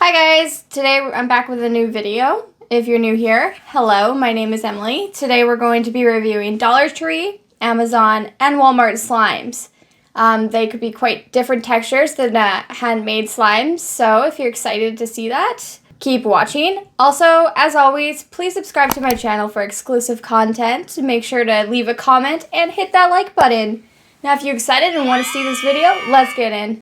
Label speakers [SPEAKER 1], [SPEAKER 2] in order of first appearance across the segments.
[SPEAKER 1] Hi guys, today I'm back with a new video. If you're new here, hello, my name is Emily. Today we're going to be reviewing Dollar Tree, Amazon, and Walmart slimes. They could be quite different textures than handmade slimes, so if you're excited to see that, keep watching. Also, as always, please subscribe to my channel for exclusive content. Make sure to leave a comment and hit that like button. Now if you're excited and want to see this video, let's get in.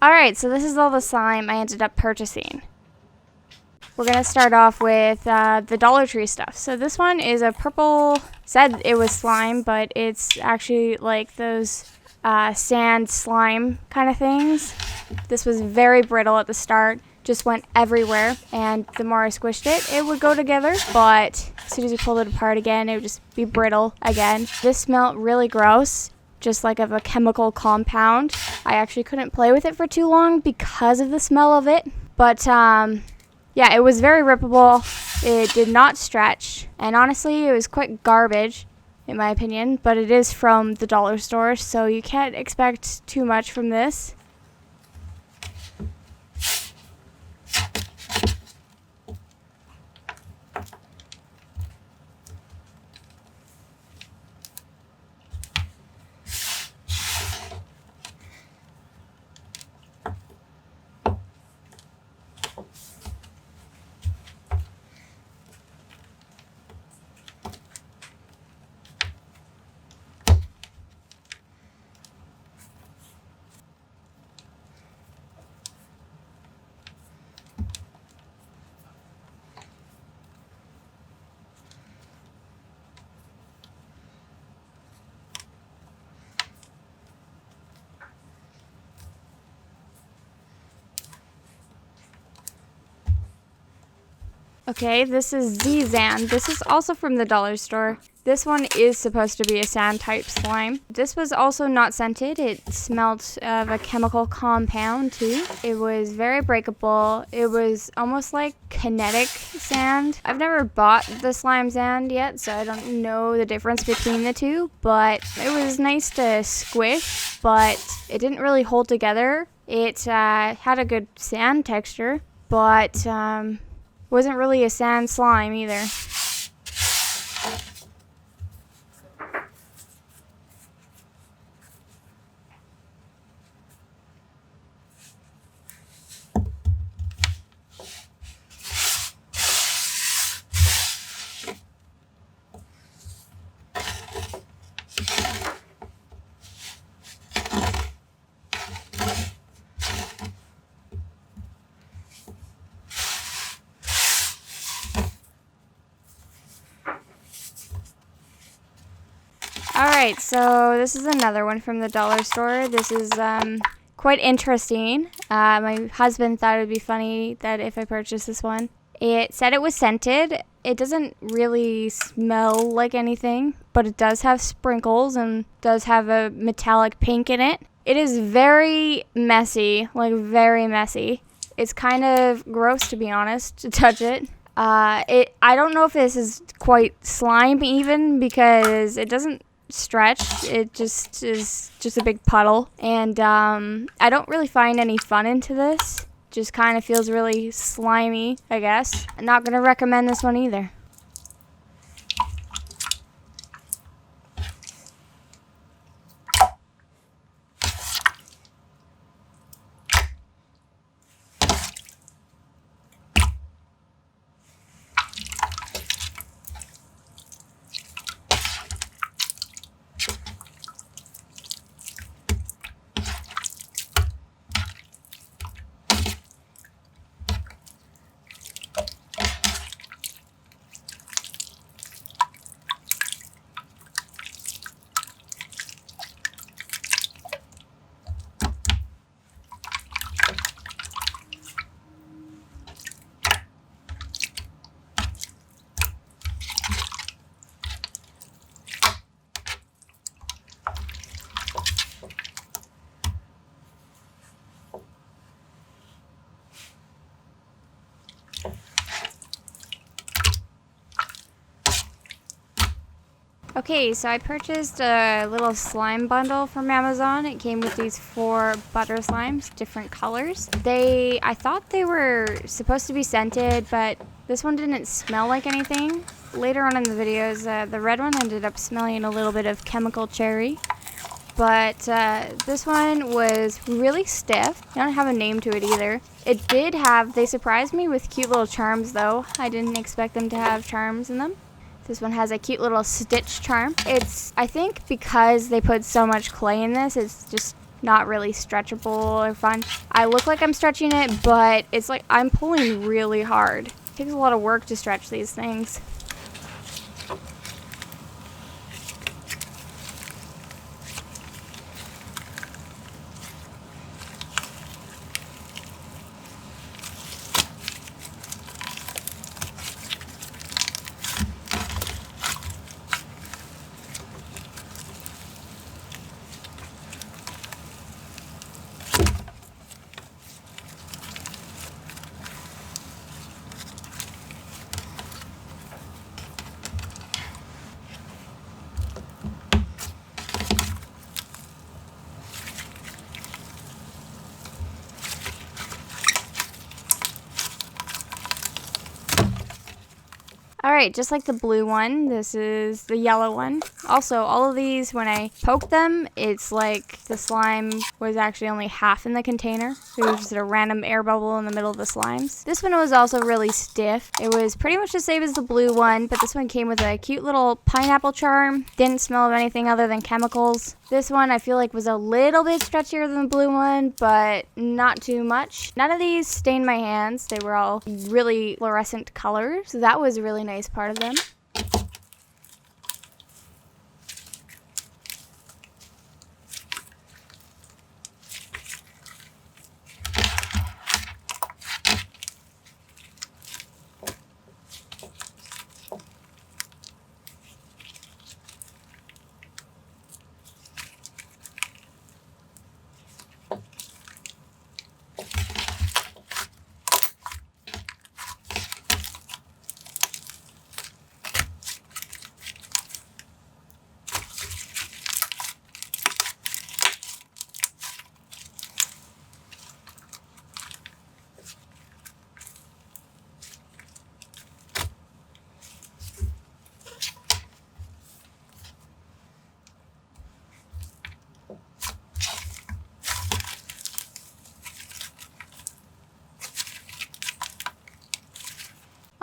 [SPEAKER 1] Alright, so this is all the slime I ended up purchasing. We're going to start off with the Dollar Tree stuff. So this one is a purple, said it was slime, but it's actually like those sand slime kind of things. This was very brittle at the start, just went everywhere, and the more I squished it, it would go together, but as soon as you pulled it apart again, it would just be brittle again. This smelled really gross, just like of a chemical compound. I actually couldn't play with it for too long because of the smell of it. But yeah, it was very rippable. It did not stretch. And honestly, it was quite garbage, in my opinion. But it is from the dollar store, so you can't expect too much from this. Okay, this is Z-Zan. This is also from the dollar store. This one is supposed to be a sand type slime. This was also not scented. It smelled of a chemical compound too. It was very breakable. It was almost like kinetic sand. I've never bought the slime sand yet, so I don't know the difference between the two, but it was nice to squish, but it didn't really hold together. It had a good sand texture, but wasn't really a sand slime either. Alright, so this is another one from the dollar store. This is quite interesting. My husband thought it would be funny that if I purchased this one. It said it was scented. It doesn't really smell like anything, but it does have sprinkles and does have a metallic pink in it. It is very messy, like very messy. It's kind of gross, to be honest, to touch it. I don't know if this is quite slime even, because it doesn't stretch. It just is just a big puddle, and I don't really find any fun into this. Just kind of feels really slimy, I guess. I'm not gonna recommend this one either. Okay, so I purchased a little slime bundle from Amazon. It came with these 4 butter slimes, different colors. I thought they were supposed to be scented, but this one didn't smell like anything. Later on in the videos, the red one ended up smelling a little bit of chemical cherry. But this one was really stiff. I don't have a name to it either. They surprised me with cute little charms though. I didn't expect them to have charms in them. This one has a cute little stitch charm. I think because they put so much clay in this, it's just not really stretchable or fun. I look like I'm stretching it, but it's like I'm pulling really hard. It takes a lot of work to stretch these things. Alright, just like the blue one, this is the yellow one. Also, all of these, when I poke them, it's like the slime was actually only half in the container. It was just a random air bubble in the middle of the slimes. This one was also really stiff. It was pretty much the same as the blue one, but this one came with a cute little pineapple charm. Didn't smell of anything other than chemicals. This one I feel like was a little bit stretchier than the blue one, but not too much. None of these stained my hands. They were all really fluorescent colors, so that was a really nice part of them.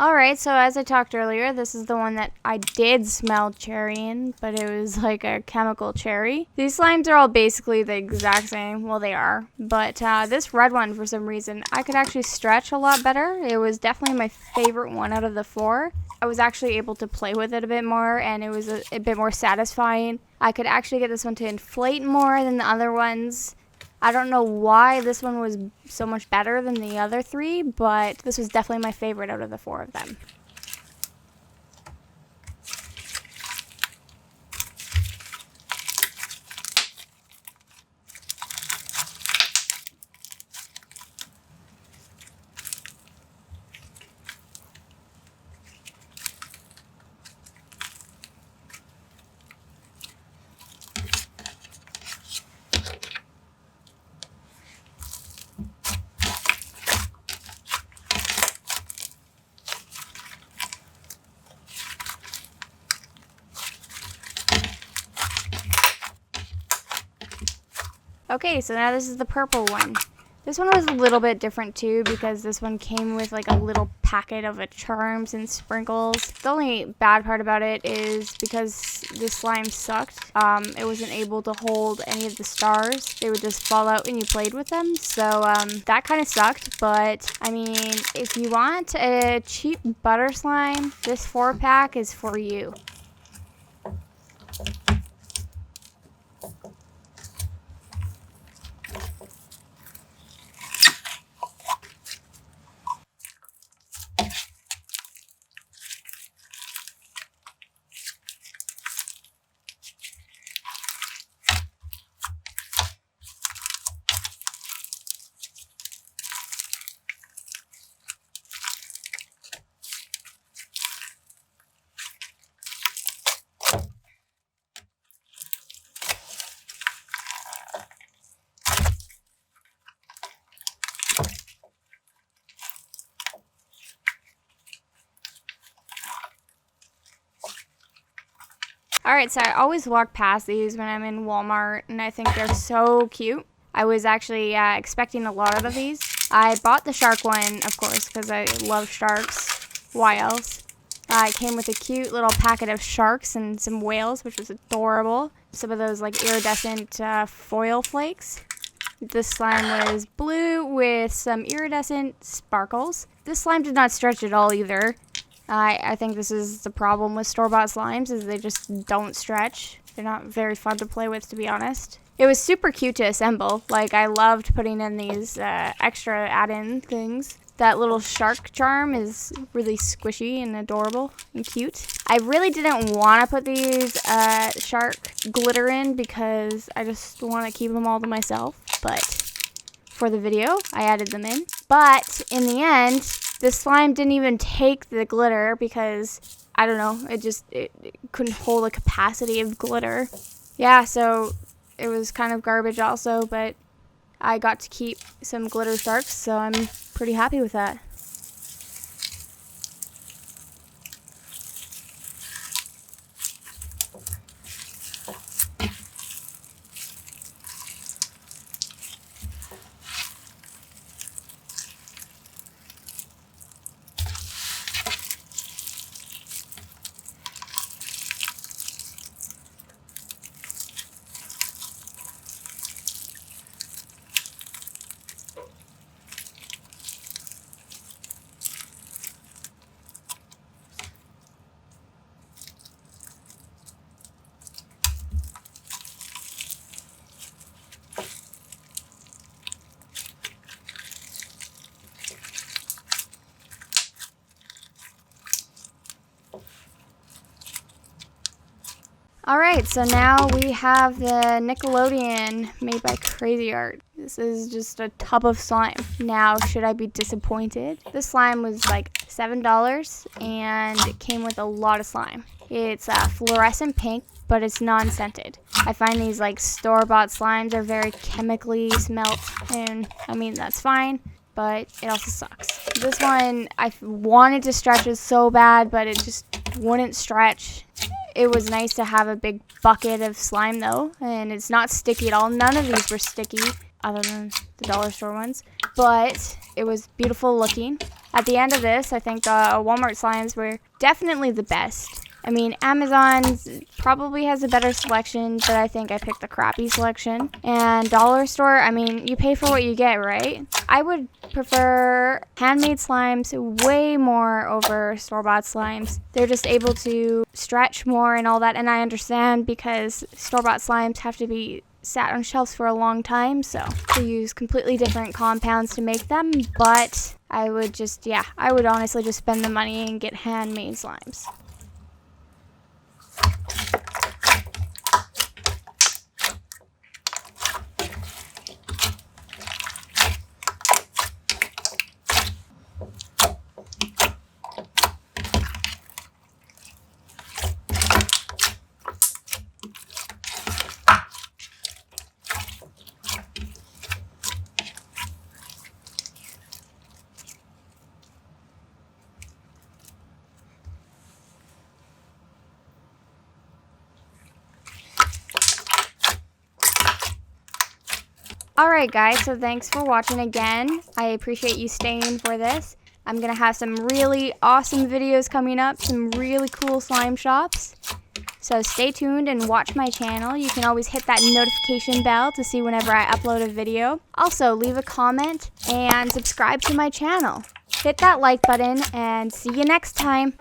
[SPEAKER 1] Alright, so as I talked earlier, this is the one that I did smell cherry in, but it was like a chemical cherry. These slimes are all basically the exact same. Well, they are. But this red one, for some reason, I could actually stretch a lot better. It was definitely my favorite one out of the 4. I was actually able to play with it a bit more, and it was a bit more satisfying. I could actually get this one to inflate more than the other ones. I don't know why this one was so much better than the other 3, but this was definitely my favorite out of the 4 of them. Okay, so now this is the purple one. This one was a little bit different too because this one came with like a little packet of charms and sprinkles. The only bad part about it is because this slime sucked, it wasn't able to hold any of the stars. They would just fall out when you played with them. So that kind of sucked, but I mean, if you want a cheap butter slime, this 4-pack is for you. Alright, so I always walk past these when I'm in Walmart, and I think they're so cute. I was actually expecting a lot of these. I bought the shark one, of course, because I love sharks. Why else? It came with a cute little packet of sharks and some whales, which was adorable. Some of those like iridescent foil flakes. This slime was blue with some iridescent sparkles. This slime did not stretch at all either. I think this is the problem with store-bought slimes, is they just don't stretch. They're not very fun to play with, to be honest. It was super cute to assemble. Like, I loved putting in these extra add-in things. That little shark charm is really squishy and adorable and cute. I really didn't want to put these shark glitter in because I just want to keep them all to myself. But for the video, I added them in. But in the end, this slime didn't even take the glitter because, I don't know, it couldn't hold the capacity of glitter. Yeah, so it was kind of garbage also, but I got to keep some glitter sharks, so I'm pretty happy with that. Alright, so now we have the Nickelodeon made by Crazy Art. This is just a tub of slime. Now, should I be disappointed? This slime was like $7 and it came with a lot of slime. It's fluorescent pink, but it's non-scented. I find these like store-bought slimes are very chemically smelt, and I mean, that's fine, but it also sucks. This one, I wanted to stretch it so bad, but it just wouldn't stretch. It was nice to have a big bucket of slime though, and it's not sticky at all. None of these were sticky, other than the dollar store ones, but it was beautiful looking. At the end of this, I think Walmart slimes were definitely the best. I mean, Amazon probably has a better selection, but I think I picked the crappy selection. And dollar store, I mean, you pay for what you get, right? I would prefer handmade slimes way more over store-bought slimes. They're just able to stretch more and all that, and I understand because store-bought slimes have to be sat on shelves for a long time, so they use completely different compounds to make them, but I would honestly just spend the money and get handmade slimes. Alright guys, so thanks for watching again. I appreciate you staying for this. I'm going to have some really awesome videos coming up, some really cool slime shops. So stay tuned and watch my channel. You can always hit that notification bell to see whenever I upload a video. Also, leave a comment and subscribe to my channel. Hit that like button and see you next time.